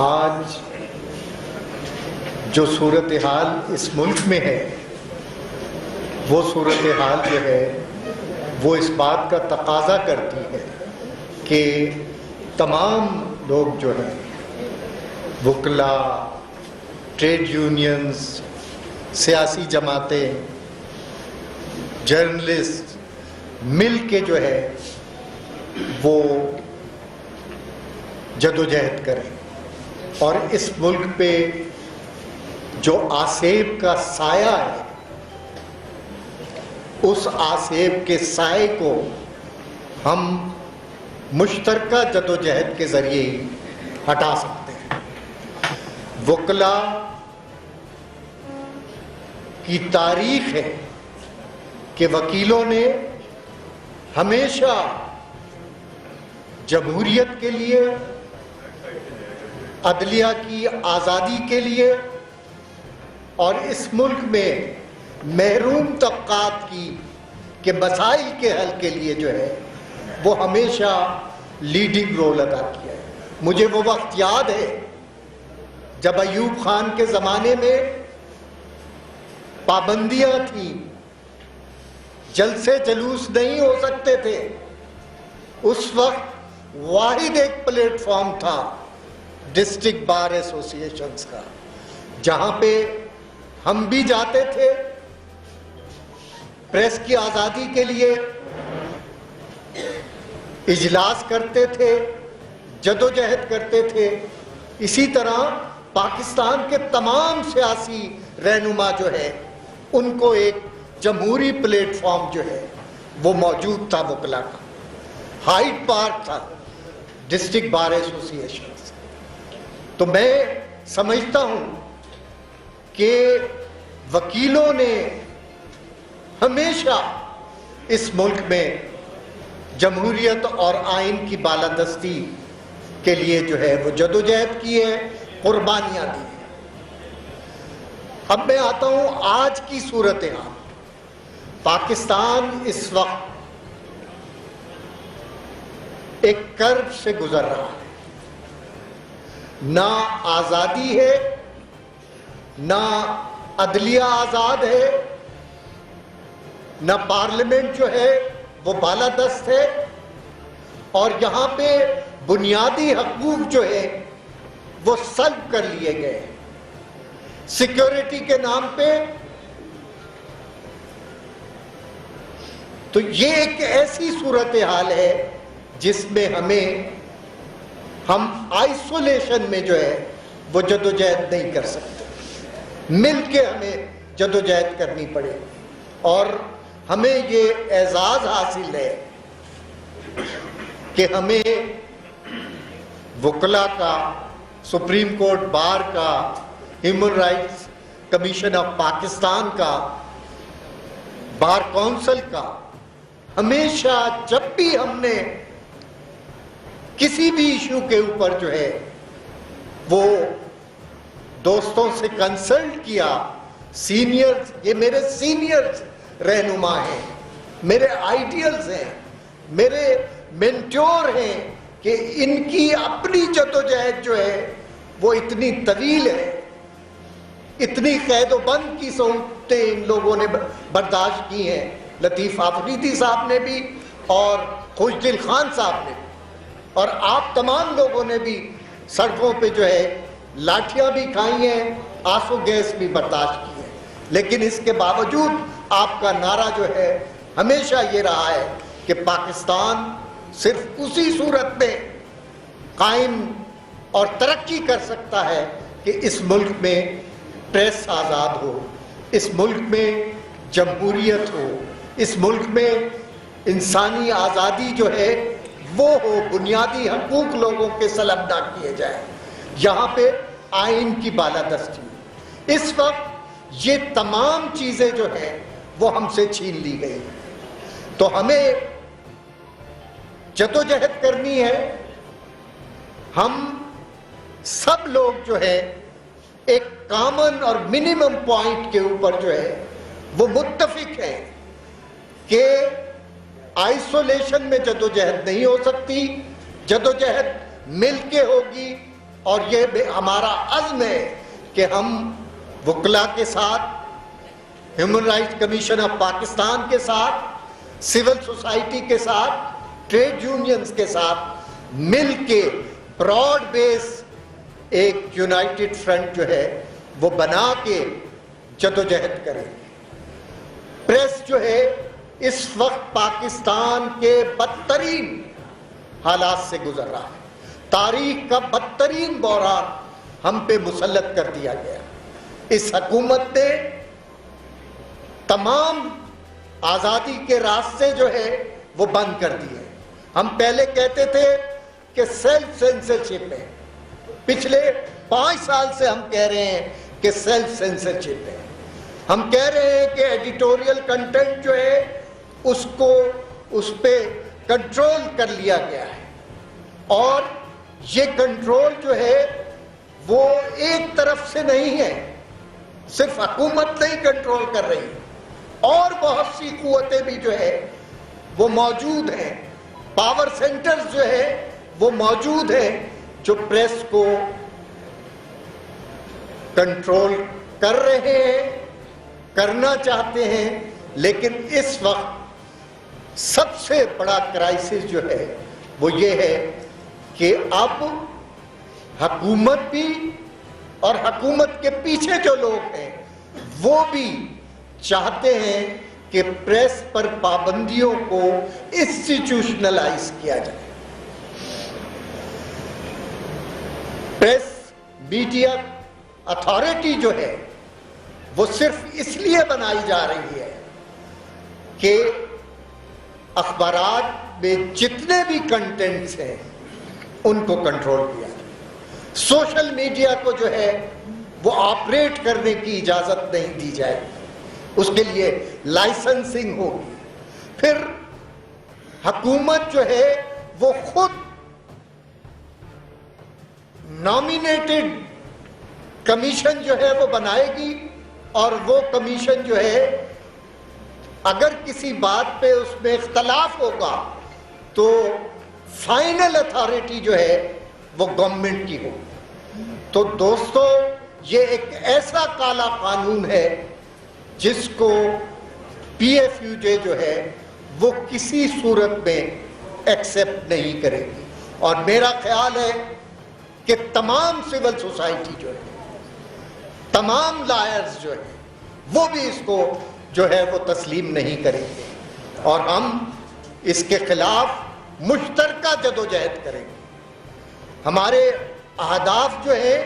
آج جو صورتحال اس ملک میں ہے وہ صورتحال جو ہے وہ اس بات کا تقاضا کرتی ہے کہ تمام لوگ جو ہیں وکلاء، ٹریڈ یونینز، سیاسی جماعتیں، جرنلسٹ مل کے جو ہے وہ جدوجہد کریں اور اس ملک پہ جو آسیب کا سایہ ہے اس آسیب کے سائے کو ہم مشترکہ جدوجہد کے ذریعے ہی ہٹا سکتے ہیں۔ وکلاء کی تاریخ ہے کہ وکیلوں نے ہمیشہ جمہوریت کے لیے، عدلیہ کی آزادی کے لیے اور اس ملک میں محروم طبقات کی کے مسائل کے حل کے لیے جو ہے وہ ہمیشہ لیڈنگ رول ادا کیا ہے۔ مجھے وہ وقت یاد ہے جب ایوب خان کے زمانے میں پابندیاں تھیں، جلسے جلوس نہیں ہو سکتے تھے، اس وقت واحد ایک پلیٹ فارم تھا ڈسٹرکٹ بار ایسوسی ایشنز کا، جہاں پہ ہم بھی جاتے تھے، پریس کی آزادی کے لیے اجلاس کرتے تھے، جدوجہد کرتے تھے۔ اسی طرح پاکستان کے تمام سیاسی رہنما جو ہے ان کو ایک جمہوری پلیٹ فارم جو ہے وہ موجود تھا وکلاء کا، ہائیڈ پارک تھا ڈسٹرکٹ بار ایسوسی ایشن۔ تو میں سمجھتا ہوں کہ وکیلوں نے ہمیشہ اس ملک میں جمہوریت اور آئین کی بالادستی کے لیے جو ہے وہ جدوجہد کی ہے، قربانیاں دی ہیں۔ اب میں آتا ہوں آج کی صورتحال۔ پاکستان اس وقت ایک کرب سے گزر رہا ہے، نہ آزادی ہے، نہ عدلیہ آزاد ہے، نہ پارلیمنٹ جو ہے وہ بالادست ہے، اور یہاں پہ بنیادی حقوق جو ہے وہ سلب کر لیے گئے سیکیورٹی کے نام پہ۔ تو یہ ایک ایسی صورتحال ہے جس میں ہم آئسولیشن میں جو ہے وہ جدوجہد نہیں کر سکتے، مل کے ہمیں جدوجہد کرنی پڑے، اور ہمیں یہ اعزاز حاصل ہے کہ ہمیں وکلاء کا، سپریم کورٹ بار کا، human rights commission of Pakistan کا، بار کونسل کا، ہمیشہ جب بھی ہم نے کسی بھی ایشو کے اوپر جو ہے وہ دوستوں سے کنسلٹ کیا، سینئرز، یہ میرے سینئرز رہنما ہیں، میرے آئیڈیلز ہیں، میرے مینٹور ہیں، کہ ان کی اپنی جدوجہد جو ہے وہ اتنی طویل ہے، اتنی قید و بند کی صورتیں ان لوگوں نے برداشت کی ہیں، لطیف آفریدی صاحب نے بھی اور خوشدل خان صاحب نے بھی، اور آپ تمام لوگوں نے بھی سڑکوں پہ جو ہے لاٹھیاں بھی کھائی ہیں، آنسو گیس بھی برداشت کی ہے، لیکن اس کے باوجود آپ کا نعرہ جو ہے ہمیشہ یہ رہا ہے کہ پاکستان صرف اسی صورت میں قائم اور ترقی کر سکتا ہے کہ اس ملک میں پریس آزاد ہو، اس ملک میں جمہوریت ہو، اس ملک میں انسانی آزادی جو ہے وہ ہو، بنیادی حقوق لوگوں کے سلب نہ کیے جائیں، یہاں پہ آئین کی بالادستی۔ اس وقت یہ تمام چیزیں جو ہیں وہ ہم سے چھین لی گئی، تو ہمیں جدوجہد کرنی ہے۔ ہم سب لوگ جو ہے ایک کامن اور منیمم پوائنٹ کے اوپر جو ہے وہ متفق ہیں کہ آئسولیشن میں جدوجہد نہیں ہو سکتی، جدوجہد مل کے ہوگی، اور یہ ہمارا عزم ہے کہ ہم وکلا کے ساتھ، human rights commission of Pakistan کے ساتھ، سول سوسائٹی کے ساتھ، ٹریڈ یونینز کے ساتھ مل کے براڈ بیس ایک یونائٹڈ فرنٹ جو ہے وہ بنا کے جدوجہد کریں۔ پریس جو ہے اس وقت پاکستان کے بدترین حالات سے گزر رہا ہے، تاریخ کا بدترین بحران ہم پہ مسلط کر دیا گیا۔ اس حکومت نے تمام آزادی کے راستے جو ہے وہ بند کر دیے۔ ہم پہلے کہتے تھے کہ سیلف سینسرشپ ہے، پچھلے 5 سال سے ہم کہہ رہے ہیں کہ سیلف سینسرشپ ہے۔ ہم کہہ رہے ہیں کہ ایڈیٹوریل کنٹینٹ جو ہے اس پہ کنٹرول کر لیا گیا ہے، اور یہ کنٹرول جو ہے وہ ایک طرف سے نہیں ہے، صرف حکومت نہیں کنٹرول کر رہی، اور بہت سی قوتیں بھی جو ہے وہ موجود ہیں، پاور سینٹرز جو ہے وہ موجود ہیں جو پریس کو کنٹرول کر رہے ہیں، کرنا چاہتے ہیں۔ لیکن اس وقت سب سے بڑا کرائسس جو ہے وہ یہ ہے کہ اب حکومت بھی اور حکومت کے پیچھے جو لوگ ہیں وہ بھی چاہتے ہیں کہ پریس پر پابندیوں کو انسٹیٹیوشنلائز کیا جائے۔ پریس میڈیا اتھارٹی جو ہے وہ صرف اس لیے بنائی جا رہی ہے کہ اخبارات میں جتنے بھی کنٹینٹس ہیں ان کو کنٹرول کیا جائے۔ سوشل میڈیا کو جو ہے وہ آپریٹ کرنے کی اجازت نہیں دی جائے، اس کے لیے لائسنسنگ ہوگی۔ پھر حکومت جو ہے وہ خود نامینیٹڈ کمیشن جو ہے وہ بنائے گی، اور وہ کمیشن جو ہے اگر کسی بات پہ اس میں اختلاف ہوگا تو فائنل اتھارٹی جو ہے وہ گورنمنٹ کی ہوگی۔ تو دوستو، یہ ایک ایسا کالا قانون ہے جس کو پی ایف یو جے جو ہے وہ کسی صورت میں ایکسیپٹ نہیں کرے گی، اور میرا خیال ہے کہ تمام سول سوسائٹی جو ہے، تمام لائرز جو ہیں وہ بھی اس کو جو ہے وہ تسلیم نہیں کریں گے، اور ہم اس کے خلاف مشترکہ جدوجہد کریں گے۔ ہمارے اہداف جو ہیں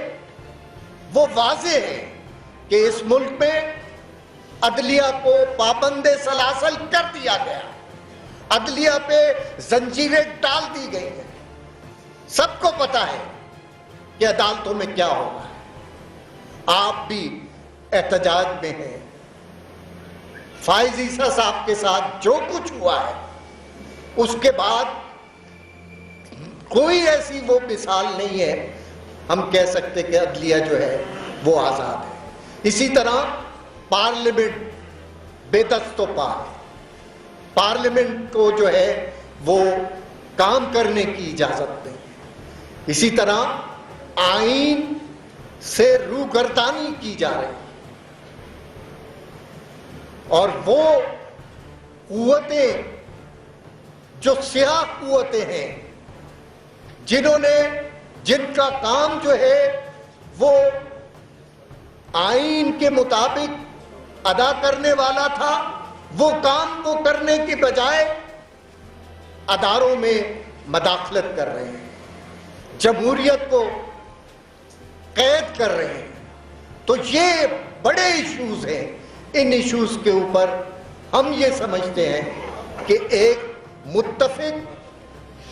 وہ واضح ہیں کہ اس ملک میں عدلیہ کو پابند سلاسل کر دیا گیا، عدلیہ پہ زنجیریں ڈال دی گئی ہیں۔ سب کو پتا ہے کہ عدالتوں میں کیا ہوگا۔ آپ بھی احتجاج میں ہیں، فائز عیسیٰ صاحب کے ساتھ جو کچھ ہوا ہے اس کے بعد کوئی ایسی وہ مثال نہیں ہے ہم کہہ سکتے کہ عدلیہ جو ہے وہ آزاد ہے۔ اسی طرح پارلیمنٹ بے دست و پا ہے، پارلیمنٹ کو جو ہے وہ کام کرنے کی اجازت نہیں ہے۔ اسی طرح آئین سے روگردانی کی جا رہی ہے، اور وہ قوتیں جو سیاہ قوتیں ہیں جن کا کام جو ہے وہ آئین کے مطابق ادا کرنے والا تھا، وہ کام کو کرنے کی بجائے اداروں میں مداخلت کر رہے ہیں، جمہوریت کو قید کر رہے ہیں۔ تو یہ بڑے ایشوز ہیں، ان ایشوز کے اوپر ہم یہ سمجھتے ہیں کہ ایک متفق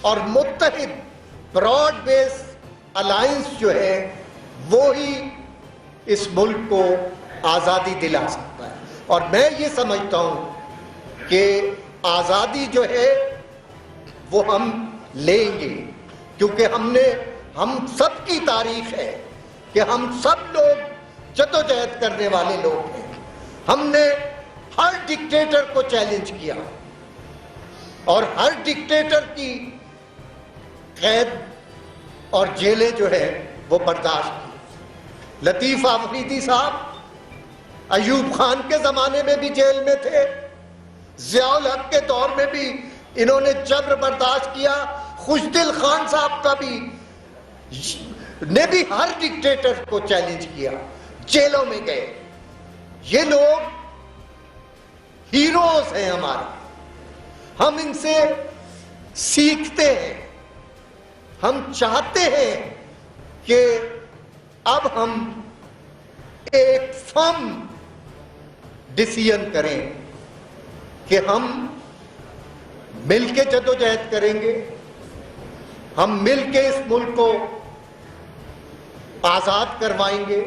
اور متحد براڈ بیس الائنس جو ہے وہی اس ملک کو آزادی دلا سکتا ہے، اور میں یہ سمجھتا ہوں کہ آزادی جو ہے وہ ہم لیں گے، کیونکہ ہم سب کی تاریخ ہے کہ ہم سب لوگ جدوجہد کرنے والے لوگ ہیں۔ ہم نے ہر ڈکٹیٹر کو چیلنج کیا، اور ہر ڈکٹیٹر کی قید اور جیلیں جو ہے وہ برداشت کی. لطیف آفریدی صاحب ایوب خان کے زمانے میں بھی جیل میں تھے, ضیاء الحق کے دور میں بھی انہوں نے جبر برداشت کیا, خوشدل خان صاحب کا بھی نے بھی ہر ڈکٹیٹر کو چیلنج کیا, جیلوں میں گئے. یہ لوگ ہیروز ہیں ہمارے, ہم ان سے سیکھتے ہیں. ہم چاہتے ہیں کہ اب ہم ایک فرم ڈیسیژن کریں کہ ہم مل کے جدوجہد کریں گے, ہم مل کے اس ملک کو آزاد کروائیں گے,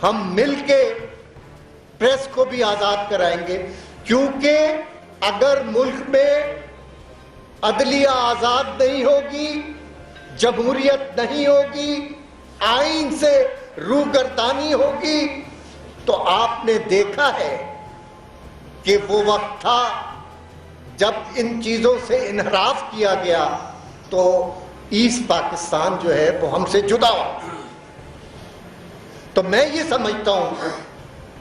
ہم مل کے پریس کو بھی آزاد کرائیں گے. کیونکہ اگر ملک میں عدلیہ آزاد نہیں ہوگی, جمہوریت نہیں ہوگی, آئین سے روگردانی ہوگی, تو آپ نے دیکھا ہے کہ وہ وقت تھا جب ان چیزوں سے انحراف کیا گیا تو ایسٹ پاکستان جو ہے وہ ہم سے جدا ہوا. تو میں یہ سمجھتا ہوں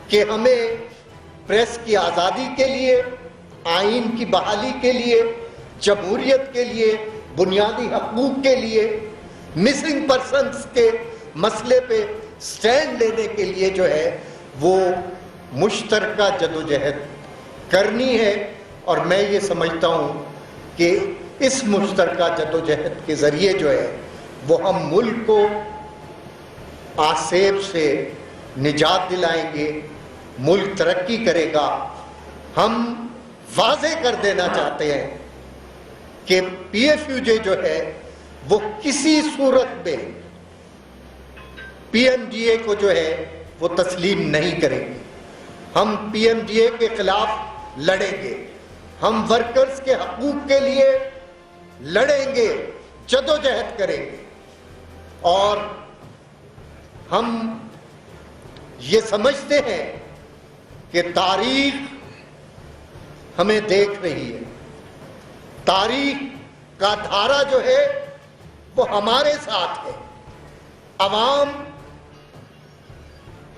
کہ ہمیں پریس کی آزادی کے لیے, آئین کی بحالی کے لیے, جمہوریت کے لیے, بنیادی حقوق کے لیے, مسنگ پرسنز کے مسئلے پہ سٹینڈ لینے کے لیے جو ہے وہ مشترکہ جدوجہد کرنی ہے. اور میں یہ سمجھتا ہوں کہ اس مشترکہ جدوجہد کے ذریعے جو ہے وہ ہم ملک کو آسیب سے نجات دلائیں گے, ملک ترقی کرے گا. ہم واضح کر دینا چاہتے ہیں کہ پی ایف یو جے جو ہے وہ کسی صورت میں پی ایم ڈی اے کو جو ہے وہ تسلیم نہیں کریں گے. ہم پی ایم ڈی اے کے خلاف لڑیں گے, ہم ورکرز کے حقوق کے لیے لڑیں گے, جدوجہد کریں گے. اور ہم یہ سمجھتے ہیں کہ تاریخ ہمیں دیکھ رہی ہے, تاریخ کا دھارا جو ہے وہ ہمارے ساتھ ہے, عوام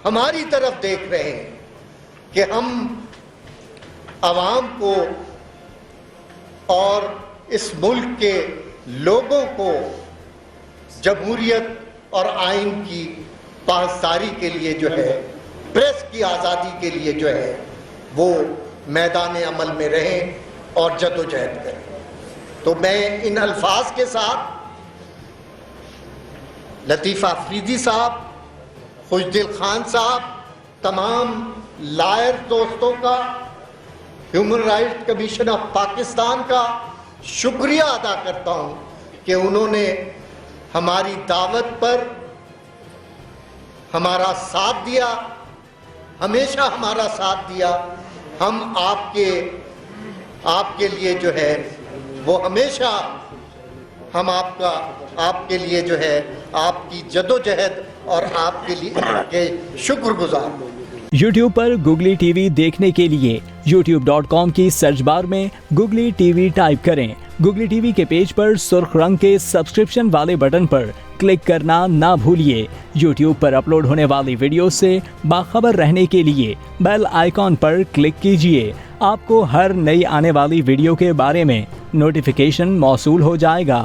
ہماری طرف دیکھ رہے ہیں کہ ہم عوام کو اور اس ملک کے لوگوں کو جمہوریت اور آئین کی پاسداری کے لیے جو ہے, پریس کی آزادی کے لیے جو ہے وہ میدان عمل میں رہیں اور جدوجہد کریں. تو میں ان الفاظ کے ساتھ لطیف آفریدی صاحب, خوشدل خان صاحب, تمام لائر دوستوں کا, human right commission of Pakistan کا شکریہ ادا کرتا ہوں کہ انہوں نے ہماری دعوت پر ہمارا ساتھ دیا, ہمیشہ ہمارا ساتھ دیا. ہم آپ کے لیے جو ہے وہ ہمیشہ ہم آپ کے لیے جو ہے آپ کی جدوجہد اور آپ کے لیے شکر گزار. یوٹیوب پر گوگلی ٹی وی دیکھنے کے لیے youtube.com کی سرچ بار میں گوگلی ٹی وی ٹائپ کریں. گوگلی ٹی وی کے پیج پر سرخ رنگ کے سبسکرپشن والے بٹن پر کلک کرنا نہ بھولیے. یوٹیوب پر اپلوڈ ہونے والی ویڈیو سے باخبر رہنے کے لیے بیل آئیکن پر کلک کیجیے. آپ کو ہر نئی آنے والی ویڈیو کے بارے میں نوٹیفیکیشن موصول ہو جائے گا.